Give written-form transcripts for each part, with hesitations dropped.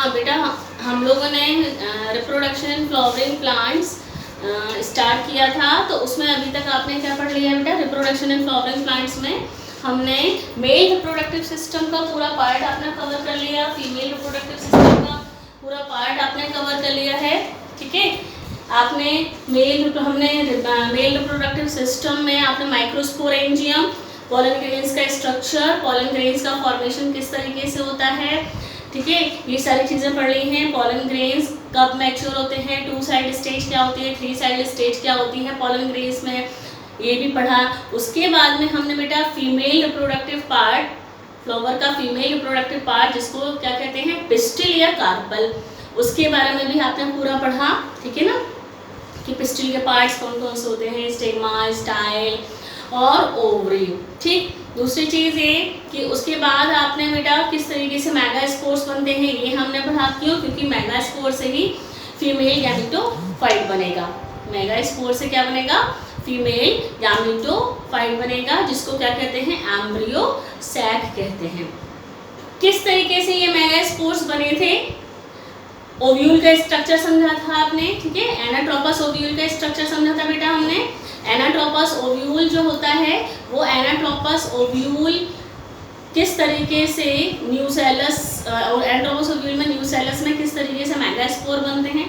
हाँ बेटा, हम लोगों ने reproduction in flowering plants start किया था, तो उसमें अभी तक आपने क्या पढ़ लिया बेटा? रिप्रोडक्शन इन फ्लावरिंग प्लांट्स में हमने मेल रिप्रोडक्टिव सिस्टम का पूरा पार्ट आपने कवर कर लिया, फीमेल रिप्रोडक्टिव सिस्टम का पूरा पार्ट आपने कवर कर लिया है। ठीक है, आपने हमने मेल रिप्रोडक्टिव सिस्टम में आपने माइक्रोस्पोरेंजियम, पॉलन ग्रेन्स का स्ट्रक्चर, पॉलन ग्रेन्स का फॉर्मेशन किस तरीके से होता है, ठीक है, ये सारी चीज़ें पढ़ ली हैं। पॉलन ग्रेन्स कब मैच्योर होते हैं, 2 साइड स्टेज क्या होती है, 3 साइड स्टेज क्या होती है पॉलन ग्रेन्स में, ये भी पढ़ा। उसके बाद में हमने बेटा फीमेल रिप्रोडक्टिव पार्ट, फ्लावर का फीमेल रिप्रोडक्टिव पार्ट जिसको क्या कहते हैं, पिस्टिल या कार्पल, उसके बारे में भी आपने पूरा पढ़ा। ठीक है ना, कि पिस्टिल के पार्ट्स कौन कौन से होते हैं, स्टिग्मा, स्टाइल और ओवरी। ठीक, दूसरी चीज़ ये कि उसके बाद आपने बेटा किस तरीके से मेगास्पोर्स बनते हैं ये हमने पढ़ा। क्यों? क्योंकि मेगास्पोर से ही फीमेल गैमेटोफाइट बनेगा। मेगास्पोर से क्या बनेगा? फीमेल गैमेटोफाइट बनेगा, जिसको क्या कहते हैं, एम्ब्रियो सैक कहते हैं। किस तरीके से ये मेगास्पोर्स बने थे? ओव्यूल का स्ट्रक्चर समझा था आपने। ठीक है, एनाट्रोपस ओव्यूल का स्ट्रक्चर समझा था बेटा हमने। एनाट्रोपस ओव्यूल जो होता है वो एनाट्रोपस ओव्यूल किस तरीके से न्यूसेलस, एनाट्रोपस ओव्यूल में न्यूसेलस में किस तरीके से मेगास्पोर बनते हैं।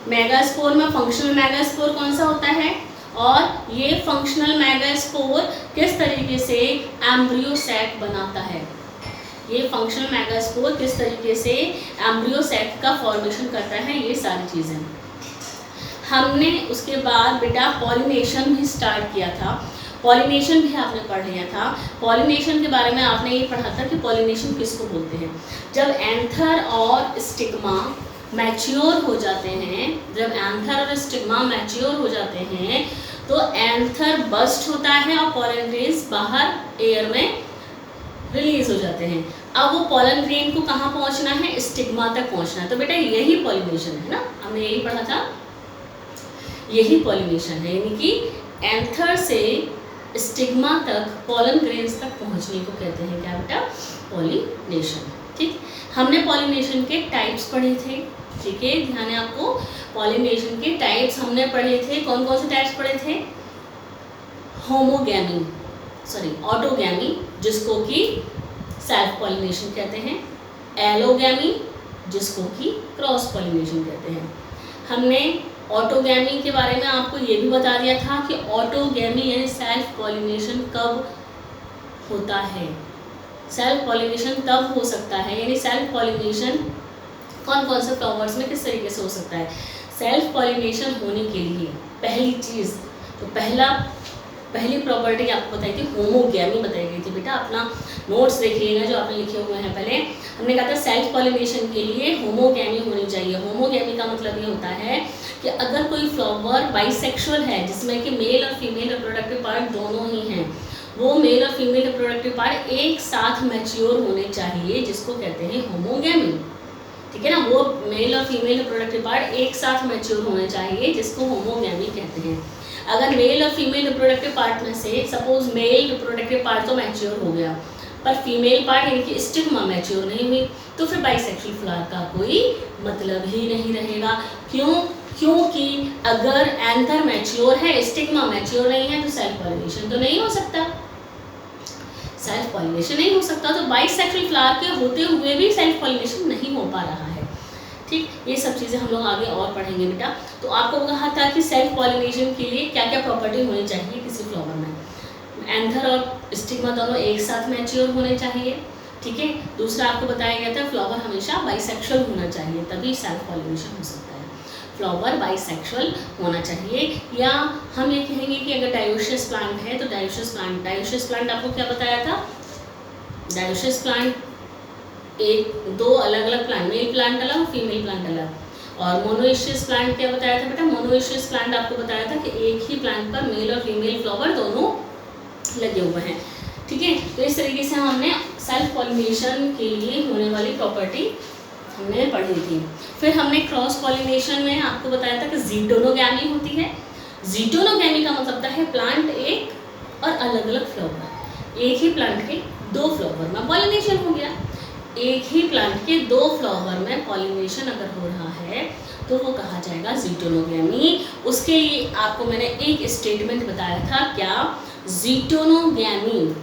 मेगास्पोर में फंक्शनल मेगास्पोर कौन सा होता है, और ये फंक्शनल मेगास्पोर किस तरीके से एम्ब्रियो सैक बनाता है। ये फंक्शनल मेगास्पोर किस तरीके से एम्ब्रियो सैक का फॉर्मेशन करता है, ये सारी चीज़ें हमने उसके बाद बेटा पॉलिनेशन भी स्टार्ट किया था। पॉलिनेशन भी आपने पढ़ लिया था। पॉलिनेशन के बारे में आपने ये पढ़ा था कि पॉलिनेशन किसको बोलते हैं। जब एंथर और स्टिग्मा मैच्योर हो जाते हैं, जब एंथर और स्टिग्मा मैच्योर हो जाते हैं तो एंथर बस्ट होता है और पॉलन ग्रेन्स बाहर एयर में रिलीज हो जाते हैं। अब वो पॉलन ग्रेन को कहाँ पहुँचना है, स्टिग्मा तक पहुँचना है। तो बेटा यही पॉलिनेशन है ना, हमने यही पढ़ा था, यही पॉलिनेशन है, यानी कि एंथर से स्टिग्मा तक, पॉलन ग्रेन्स तक पहुंचने को कहते हैं क्या बेटा, पॉलिनेशन। ठीक, हमने पॉलिनेशन के टाइप्स पढ़े थे। ठीक है, ध्यान है आपको, पॉलिनेशन के टाइप्स हमने पढ़े थे। कौन कौन से टाइप्स पढ़े थे? होमोगैमी, सॉरी ऑटोगैमी, जिसको कि सेल्फ पॉलिनेशन कहते हैं। एलोगैमी, जिसको कि क्रॉस पॉलिनेशन कहते हैं। हमने ऑटोगैमी के बारे में आपको ये भी बता दिया था कि ऑटोगैमी यानी सेल्फ पॉलिनेशन कब होता है। सेल्फ पॉलिनेशन तब हो सकता है, यानी सेल्फ पॉलिनेशन कौन कौन से फ्लावर्स में किस तरीके से हो सकता है। सेल्फ पॉलिनेशन होने के लिए पहली चीज़, तो पहली प्रॉपर्टी आपको बताई थी, होमोगैमी बताई गई थी। बेटा अपना नोट्स देखिएगा जो आपने लिखे हुए हैं। पहले हमने कहा था सेल्फ पॉलिनेशन के लिए होमोगैमी होनी चाहिए। होमोगैमी का मतलब ये होता है कि अगर कोई फ्लावर बाइसेक्सुअल है, जिसमें कि मेल और फीमेल रिप्रोडक्टिव पार्ट दोनों ही हैं, वो मेल और फीमेल रिप्रोडक्टिव पार्ट एक साथ मैच्योर होने चाहिए, जिसको कहते हैं होमोगैमी। ठीक है ना, वो मेल और फीमेल रिप्रोडक्टिव पार्ट एक साथ मैच्योर होने चाहिए, जिसको होमोगैमी कहते हैं। अगर मेल और फीमेल रिप्रोडक्टिव पार्ट में से सपोज मेल रिप्रोडक्टिव पार्ट तो मैच्योर हो गया, पर फीमेल पार्ट यानी कि स्टिग्मा मैच्योर नहीं हुई, तो फिर बाइसेक्सुअल फ्लावर का कोई मतलब ही नहीं रहेगा। क्यों? क्योंकि अगर एंथर मैच्योर है, स्टिग्मा मैच्योर नहीं है, तो सेल्फ पॉलिनेशन तो नहीं हो सकता। सेल्फ पॉलिनेशन नहीं हो सकता, तो बाइसेक्सुअल फ्लावर के होते हुए भी सेल्फ पॉलिनेशन नहीं हो पा रहा है। ठीक, ये सब चीज़ें हम लोग आगे और पढ़ेंगे बेटा। तो आपको कहा था कि सेल्फ पॉलिनेशन के लिए क्या क्या प्रॉपर्टी होनी चाहिए किसी फ्लावर में। एंथर और स्टिग्मा दोनों एक साथ मैच्योर होने चाहिए। ठीक है, दूसरा आपको बताया गया था फ्लावर हमेशा बाइसेक्सुअल होना चाहिए, तभी सेल्फ पॉलिनेशन हो सकता है। फ्लावर बाइसेक्सुअल होना चाहिए। या हम ये कहेंगे कि अगर डायोसियस प्लांट है तो डायोसियस प्लांट आपको क्या बताया था, डायोसियस प्लांट दो अलग अलग प्लांट, मेल प्लांट अलग, फीमेल प्लांट अलग। और मोनोइशियस प्लांट क्या बताया था बेटा, मोनोइशियस प्लांट आपको बताया था कि एक ही प्लांट पर मेल और फीमेल फ्लावर दोनों लगे हुए हैं। ठीक है, तो इस तरीके से हमने सेल्फ पॉलिनेशन के लिए होने वाली प्रॉपर्टी हमने पढ़ी थी। फिर हमने क्रॉस पॉलिनेशन में आपको बताया था कि ज़ीटोनोगैमी होती है। ज़ीटोनोगैमी का मतलब है प्लांट एक और अलग अलग फ्लावर, एक ही प्लांट के दो फ्लावर में पॉलिनेशन हो गया। एक ही प्लांट के दो फ्लावर में पॉलिनेशन अगर हो रहा है तो वो कहा जाएगा ज़ीटोनोगैमी। उसके लिए आपको मैंने एक स्टेटमेंट बताया था, क्या? ज़ीटोनोगैमी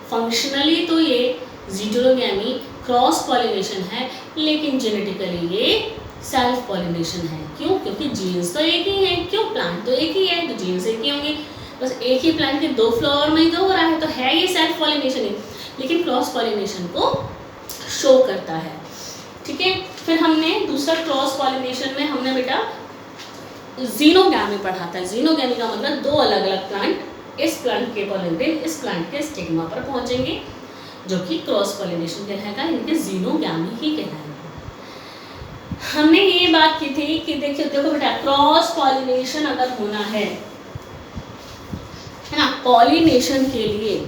फंक्शनली तो ये ज़ीटोनोगैमी क्रॉस पॉलिनेशन है, लेकिन जेनेटिकली ये सेल्फ पॉलिनेशन है। क्यों? क्योंकि जीन्स तो एक ही है। क्यों? प्लांट तो एक ही है, तो जीन्स एक ही होंगे। बस एक ही प्लांट के 2 फ्लावर में ही तो हो रहा है, तो है ये सेल्फ पॉलिनेशन ही, लेकिन क्रॉस पॉलिनेशन को शो करता है। ठीक है, फिर हमने दूसरा क्रॉस पॉलिनेशन में हमने बेटा ज़ीनोगैमी पढ़ा था। ज़ीनोगैमी का मतलब 2 अलग अलग प्लांट इस प्लांट के पॉलिनेशन इस प्लांट के स्टिग्मा पर पहुंचेंगे, जो कि क्रॉस पॉलिनेशन कहलाएगा, इनके ज़ीनोगैमी ही कहलाएगा। हमने ये बात की थी कि देखो बेटा, क्रॉस पॉलिनेशन अगर होना है ना, पॉलिनेशन के लिए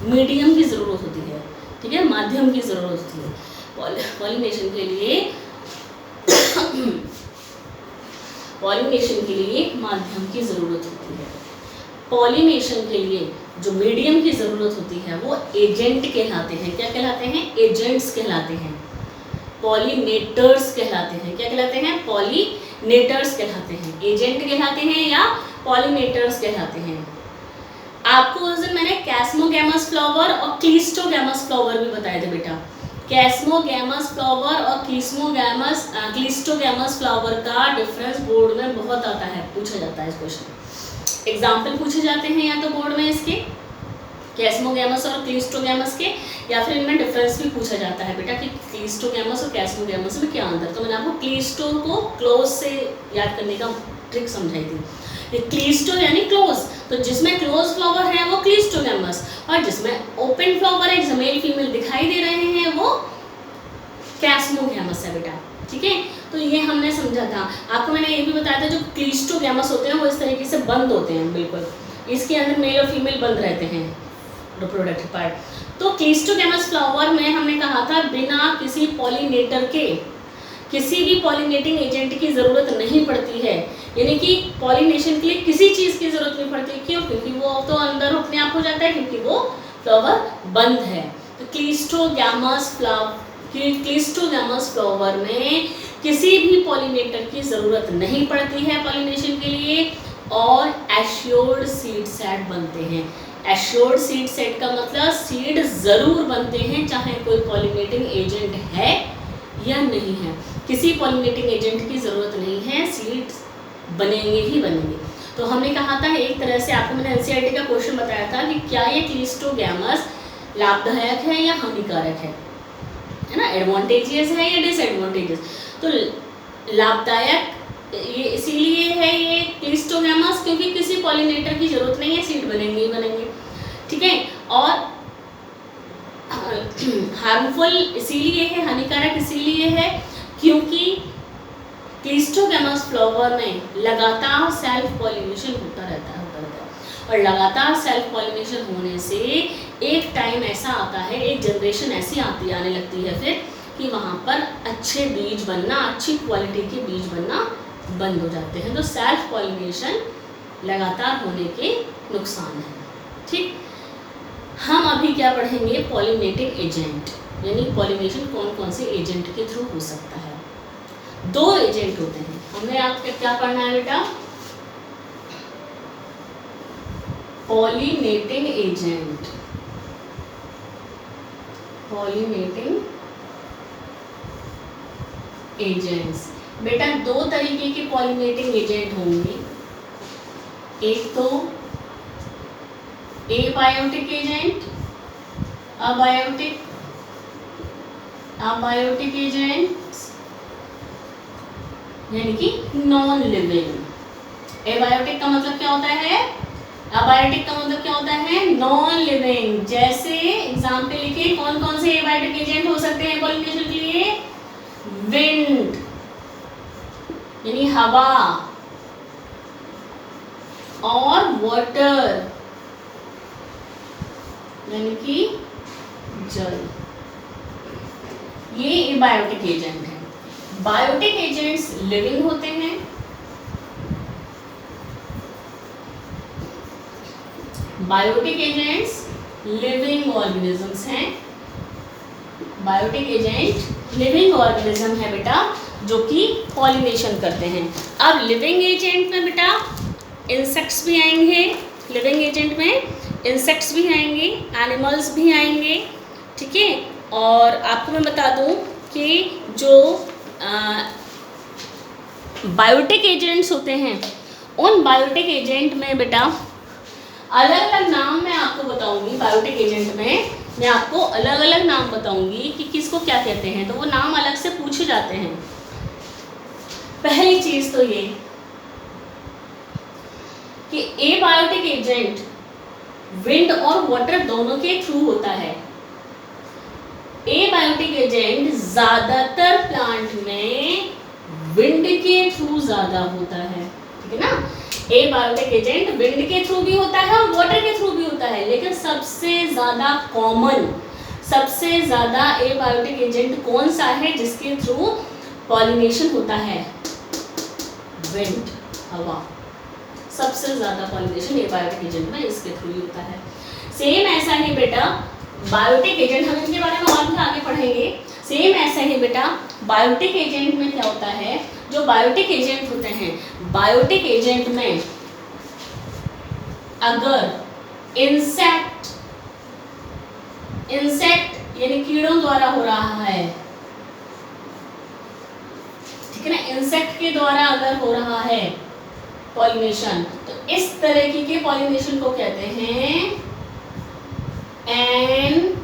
मीडियम की ज़रूरत होती है। ठीक है, माध्यम की ज़रूरत होती है पॉलिनेशन के लिए। पॉलिनेशन के लिए माध्यम की ज़रूरत होती है। पॉलिनेशन के लिए जो मीडियम की ज़रूरत होती है वो एजेंट कहलाते हैं। क्या कहलाते हैं? एजेंट्स कहलाते हैं, पॉलिनेटर्स कहलाते हैं। क्या कहलाते हैं? पॉलिनेटर्स कहलाते हैं, एजेंट कहलाते हैं या पॉलिनेटर्स कहलाते हैं। आपको उस दिन मैंने कैस्मोगैमस फ्लावर और क्लिस्टोगैमस फ्लावर भी बताए थे बेटा। कैस्मोगैमस फ्लावर और क्लिस्टोगैमस फ्लावर का डिफरेंस बोर्ड में बहुत आता है, पूछा जाता है इस क्वेश्चन। एग्जाम्पल पूछे जाते हैं या तो बोर्ड में इसके कैस्मोगैमस और क्लिस्टोगैमस के, या फिर इनमें डिफरेंस भी पूछा जाता है बेटा कि क्लिस्टोगैमस और कैस्मोगैमस में क्या अंतर। तो मैंने आपको क्लिस्टो को क्लोज से याद करने का ट्रिक समझाई थी। ये क्लिस्टो यानी क्लोज, तो जिसमें क्लोज फ्लावर है वो क्लिस्टोगैमस, और जिसमें ओपन फ्लावर है, मेल फीमेल दिखाई दे रहे हैं, वो कैस्मोगैमस है बेटा। ठीक है, तो ये हमने समझा था। आपको मैंने ये भी बताया था जो क्लिस्टोगैमस होते हैं वो इस तरीके से बंद होते हैं, बिल्कुल इसके अंदर मेल और फीमेल बंद रहते हैं रिप्रोडक्टिव पार्ट। तो क्लिस्टोगैमस फ्लावर में हमने कहा था बिना किसी पॉलिनेटर के किसी भी पॉलिनेटिंग एजेंट की ज़रूरत नहीं पड़ती है, यानी कि पॉलिनेशन के लिए किसी चीज़ की ज़रूरत नहीं पड़ती। क्यों? क्योंकि वो तो अंदर अपने आप हो जाता है, क्योंकि वो फ्लावर बंद है। तो क्लिस्टोगैमस फ्लावर में किसी भी पॉलिनेटर की ज़रूरत नहीं पड़ती है पॉलिनेशन के लिए, और एश्योर्ड सीड सेट बनते हैं। एश्योर्ड सीड सेट का मतलब सीड ज़रूर बनते हैं, चाहे कोई पॉलिनेटिंग एजेंट है या नहीं है। किसी पॉलिनेटिंग एजेंट की ज़रूरत नहीं है, सीड्स बनेंगे ही बनेंगे। तो हमने कहा था एक तरह से, आपको मैंने एनसीईआरटी का क्वेश्चन बताया था कि क्या ये क्लिस्टोगैमस लाभदायक है या हानिकारक है ना, एडवांटेजियस है या डिसएडवांटेजियस। तो लाभदायक ये इसीलिए है ये क्लिस्टोगैमस, क्योंकि किसी पॉलिनेटर की ज़रूरत नहीं है, सीड बनेंगे ही बनेंगे। ठीक है, और हार्मफुल इसीलिए है, हानिकारक इसीलिए है क्योंकि क्लिस्टोगैमस फ्लावर में लगातार सेल्फ पॉलिनेशन होता रहता है। और लगातार सेल्फ पॉलिनेशन होने से एक टाइम ऐसा आता है, एक जनरेशन ऐसी आने लगती है फिर कि वहाँ पर अच्छे बीज बनना, अच्छी क्वालिटी के बीज बनना बंद हो जाते हैं। तो सेल्फ पॉलिनेशन लगातार होने के नुकसान हैं। ठीक, हम अभी क्या पढ़ेंगे? पॉलिनेटिंग एजेंट, यानी पॉलिनेशन कौन कौन से एजेंट के थ्रू हो सकता है। 2 एजेंट होते हैं। हमने आपको क्या पढ़ना है बेटा? Pollinating agent, pollinating agents. बेटा 2 तरीके के पॉलिनेटिंग एजेंट होंगे, एक तो एबायोटिक एजेंट, अबायोटिक एजेंट्स, यानी कि नॉन लिविंग। एबायोटिक का मतलब क्या होता है? अबायोटिक का मतलब क्या होता है? Non living. जैसे एग्जाम्पल लिखिए, कौन कौन से एबायोटिक एजेंट हो सकते हैं पॉलिनेशन के लिए? विंड यानी हवा, और वाटर यानी कि जल, ये एबायोटिक एजेंट है। बायोटिक एजेंट्स लिविंग होते हैं, बायोटिक एजेंट्स लिविंग ऑर्गेनिजम्स हैं, बायोटिक एजेंट लिविंग ऑर्गेनिज्म है बेटा जो कि पॉलिनेशन करते हैं। अब लिविंग एजेंट में बेटा इंसेक्ट्स भी आएंगे, लिविंग एजेंट में इंसेक्ट्स भी आएंगे, एनिमल्स भी आएंगे, ठीक है। और आपको मैं बता दूं कि जो बायोटिक एजेंट्स होते हैं, उन बायोटिक एजेंट में बेटा अलग अलग नाम मैं आपको बताऊंगी। बायोटिक एजेंट में मैं आपको अलग अलग नाम बताऊंगी कि किसको क्या कहते हैं, तो वो नाम अलग से पूछे जाते हैं। पहली चीज तो ये कि ए बायोटिक एजेंट विंड और वाटर दोनों के थ्रू होता है। ए बायोटिक एजेंट ज्यादातर प्लांट में विंड के थ्रू ज्यादा होता है, ठीक है ना। ए बायोटिक एजेंट विंड के थ्रू भी होता है और वाटर के थ्रू भी होता है, लेकिन सबसे ज्यादा कॉमन, सबसे ज्यादा ए बायोटिक एजेंट कौन सा है जिसके थ्रू पॉलिनेशन होता है? विंड, हवा। सबसे ज्यादा पॉलिनेशन ए बायोटिक एजेंट में इसके थ्रू ही होता है। सेम ऐसा ही बेटा बायोटिक एजेंट, हम इनके बारे में और भी आगे पढ़ेंगे। सेम ऐसा ही बेटा बायोटिक एजेंट में क्या होता है, जो बायोटिक एजेंट होते हैं, बायोटिक एजेंट में अगर इंसेक्ट यानी कीड़ों द्वारा हो रहा है, ठीक है ना, इंसेक्ट के द्वारा अगर हो रहा है पॉलिनेशन, तो इस तरीके के पॉलिनेशन को कहते हैं एंटोमोफिली।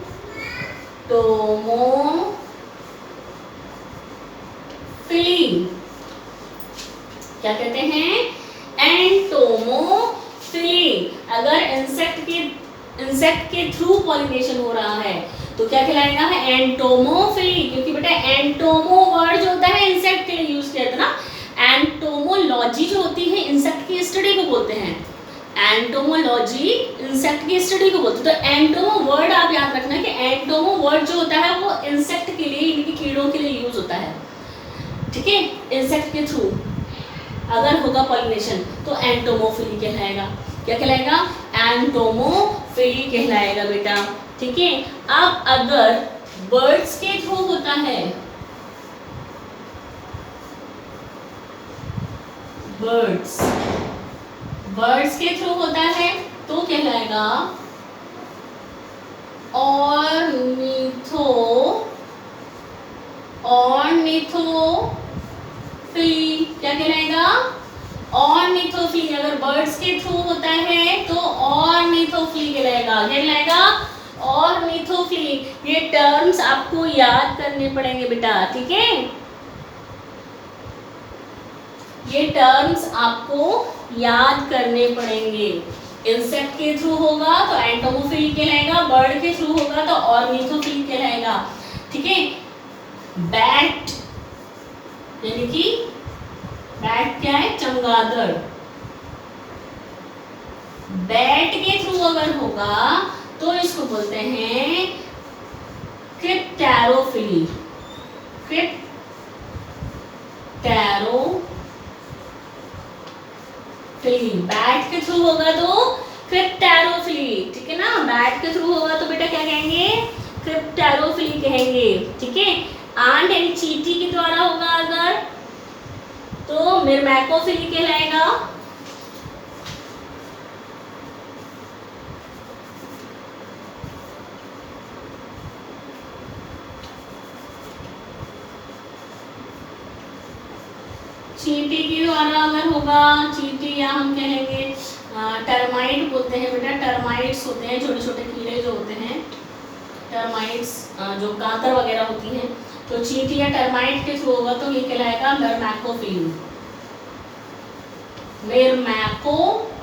क्या कहते हैं? एंटोमोफिली। अगर इंसेक्ट के थ्रू पॉलिनेशन हो रहा है तो क्या कहलाएगा? एंटोमोफिली। क्योंकि बेटा एंटोमो वर्ड जो होता है इंसेक्ट के लिए यूज किया था ना, एंटोमोलॉजी जो होती है इंसेक्ट की स्टडी को बोलते हैं। एंटोमोलॉजी इंसेक्ट की स्टडी को बोलते हैं। तो एंटोमो वर्ड आप याद रखना कि एंटोमो वर्ड जो होता है वो इंसेक्ट के लिए, यानी कि कीड़ों के लिए यूज होता है, ठीक है। इंसेक्ट के थ्रू अगर होगा पॉलिनेशन तो एंटोमोफिली कहलाएगा। क्या कहलाएगा? एंटोमोफिली कहलाएगा बेटा, ठीक है। अब अगर बर्ड्स के थ्रू होता है, बर्ड्स के थ्रू होता है तो कहलाएगा ऑर्निथोफिली। क्या कहलाएगा? ऑर्निथोफिली। अगर बर्ड्स के थ्रू होता है तो ऑर्निथोफिली कहलाएगा। क्या कहलाएगा? ऑर्निथोफिली। ये टर्म्स आपको याद करने पड़ेंगे बेटा, ठीक है। ये टर्म्स आपको याद करने पड़ेंगे। इंसेक्ट के थ्रू होगा तो एंटोमोफिली कहलाएगा, बर्ड के थ्रू होगा तो ऑर्निथोफिली कहलाएगा, ठीक है। बैट, यानी कि बैट क्या है? चमगादड़। बैट के थ्रू अगर होगा तो इसको बोलते हैं क्रिप्टेरोफिली। बैट के थ्रू होगा तो क्रिप्टेरोफिली, ठीक है ना। बैट के थ्रू होगा तो बेटा क्या कहेंगे? क्रिप्टेरोफिली कहेंगे, ठीक है। आंट यानी चींटी के द्वारा होगा अगर तो मिर्मैकोफिली कहलाएगा। चींटी के द्वारा अगर होगा, चींटी या हम कहेंगे टर्माइट बोलते हैं बेटा। टर्माइट्स होते हैं छोटे छोटे कीड़े जो होते हैं, टर्माइट्स जो कांतर वगैरह होती हैं, तो चींटी या टर्माइट के थ्रू होगा तो ये कहलाएगा मिर्मैकोफिली। मिर्मैकोफिली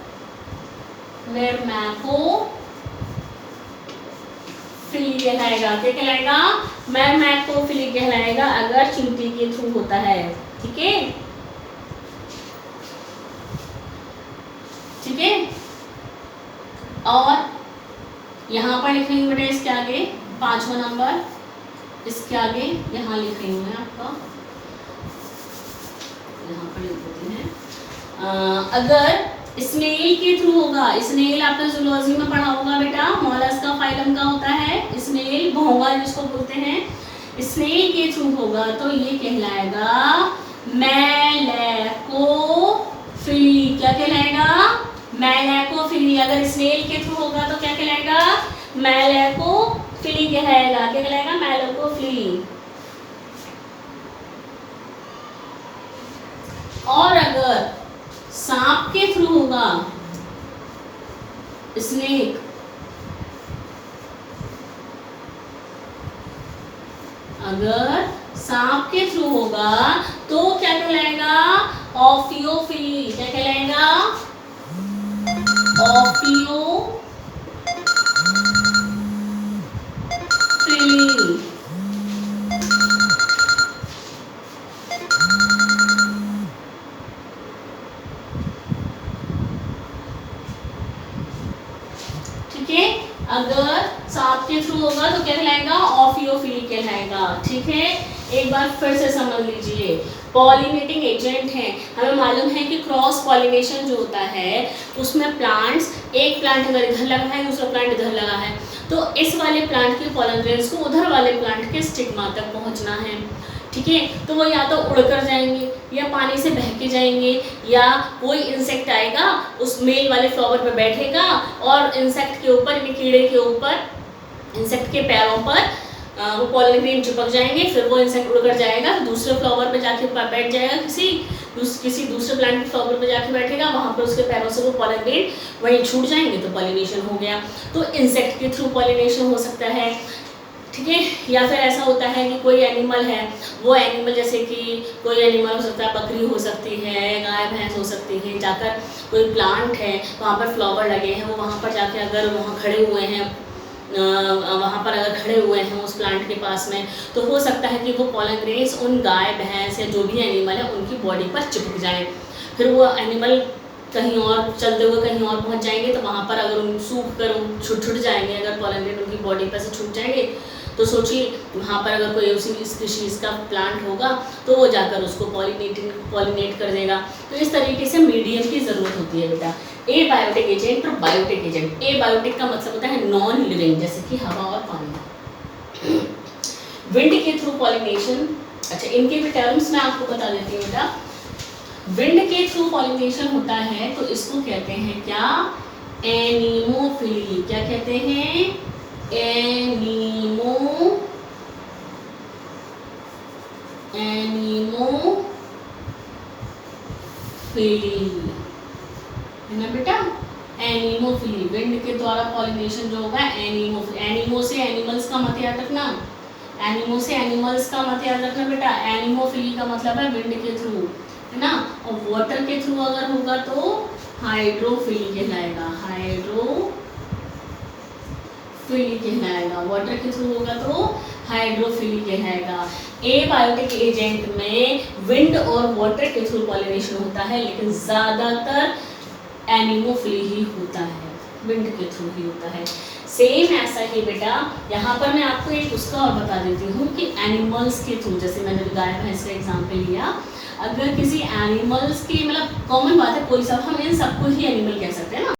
कहलाएगा। क्या कहलाएगा? मिर्मैकोफिली कहलाएगा अगर चींटी के थ्रू होता है, ठीक है, ठीक है। और यहाँ पर लिखेंगे बेटा इसके आगे 5वां नंबर, इसके आगे यहाँ लिखे हुए हैं आपका, यहाँ पर लिख देते हैं। अगर स्नेल के थ्रू होगा, स्नेल आपने जूलॉजी में पढ़ा होगा बेटा, मॉलस्का फाइलम का होता है स्नेल, भौंगा जिसको बोलते हैं। स्नेल के थ्रू होगा तो ये कहलाएगा मैलेकोफिली। क्या कहलाएगा? मैलेकोफिली। अगर स्नेल के थ्रू होगा तो क्या कहलाएगा? मैलेकोफिली कहलाएगा। क्या कहलाएगा? मैलेकोफिली। और अगर सांप के थ्रू होगा, स्नेक, अगर सांप के थ्रू होगा तो क्या कहलाएगा? ऑफियोफिली। क्या कहलाएगा? ऑफियोफिली। ठीक है, अगर सांप के थ्रू होगा तो क्या कहलाएगा? ऑफियोफिली कहलाएगा। ठीक है, एक बार फिर से समझ लीजिए, पॉलिनेटिंग एजेंट हैं। हमें मालूम है कि क्रॉस पॉलिनेशन जो होता है उसमें प्लांट्स, एक प्लांट अगर इधर लगा है दूसरा प्लांट इधर लगा है तो इस वाले प्लांट के पॉलन ग्रेन्स को उधर वाले प्लांट के स्टिग्मा तक पहुंचना है। ठीक है, तो वो या तो उड़कर जाएंगे या पानी से बह के जाएंगे या कोई इंसेक्ट आएगा उस मेल वाले फ्लावर पर बैठेगा और इंसेक्ट के ऊपर, कीड़े के ऊपर, इंसेक्ट के पैरों पर वो पॉलन ग्रेन चिपक जाएंगे। फिर वो इंसेक्ट उड़कर जाएगा दूसरे फ्लावर पे जाके बैठ जाएगा, किसी दूसरे प्लांट के फ्लावर पे जाके बैठेगा, वहाँ पर उसके पैरों से वो पॉलन ग्रेन वहीं छूट जाएंगे तो पॉलिनेशन हो गया। तो इंसेक्ट के थ्रू पॉलिनेशन हो सकता है। ठीक है, या फिर ऐसा होता है कि कोई एनिमल है, वो एनिमल जैसे कि कोई एनिमल हो सकता है, बकरी हो सकती है, गाय भैंस हो सकती है, जाकर कोई प्लांट है वहाँ पर फ्लावर लगे हैं, वो वहाँ पर जाके अगर वहाँ खड़े हुए हैं, वहाँ पर अगर खड़े हुए हैं उस प्लांट के पास में, तो हो सकता है कि वो पॉलन ग्रेन्स उन गाय भैंस या जो भी एनिमल है उनकी बॉडी पर चिपक जाए। फिर वो एनिमल कहीं और चलते हुए कहीं और पहुँच जाएंगे तो वहाँ पर अगर उन सूख कर छूट जाएंगे, अगर पॉलन ग्रेन उनकी बॉडी पर से छूट जाएंगे तो सोचिए वहाँ पर अगर कोई उसी स्पीशीज़ का प्लांट होगा तो वो जाकर उसको पॉलिनेट कर देगा। तो इस तरीके से मीडियम की ज़रूरत होती है बेटा। ए बायोटिक एजेंट और बायोटिक एजेंट। ए बायोटिक का मतलब होता है नॉन लिविंग, जैसे कि हवा और पानी। विंड के थ्रू पॉलिनेशन, अच्छा इनके भी टर्म्स मैं आपको बता देती हूँ बेटा। विंड के थ्रू पॉलिनेशन होता है तो इसको कहते हैं क्या? एनीमोफिली। क्या कहते हैं? एनीमोफिली है ना बेटा? एनीमोफिली, विंड के द्वारा पॉलिनेशन जो होगा एनीमो से एनिमल्स का मत याद रखना, एनिमो से एनिमल्स का मत याद रखना बेटा। एनीमोफिली का मतलब है विंड के थ्रू, है ना? और वाटर के थ्रू अगर होगा तो हाइड्रोफिली कहलाएगा। हाइड्रोफिली कहलाएगा। वाटर के थ्रू होगा तो हाइड्रोफिली कहलाएगा। ए बायोटिक एजेंट में विंड और वाटर के थ्रू पॉलिनेशन होता है, लेकिन ज़्यादातर एनीमोफिली ही होता है, विंड के थ्रू ही होता है। सेम ऐसा ही बेटा यहाँ पर मैं आपको एक उसका और बता देती हूँ कि एनिमल्स के थ्रू, जैसे मैंने गाय भैंस का एग्जाम्पल लिया, अगर किसी एनिमल्स की, मतलब कॉमन बात है, कोई सब, हम इन सबको ही एनिमल कह सकते हैं ना।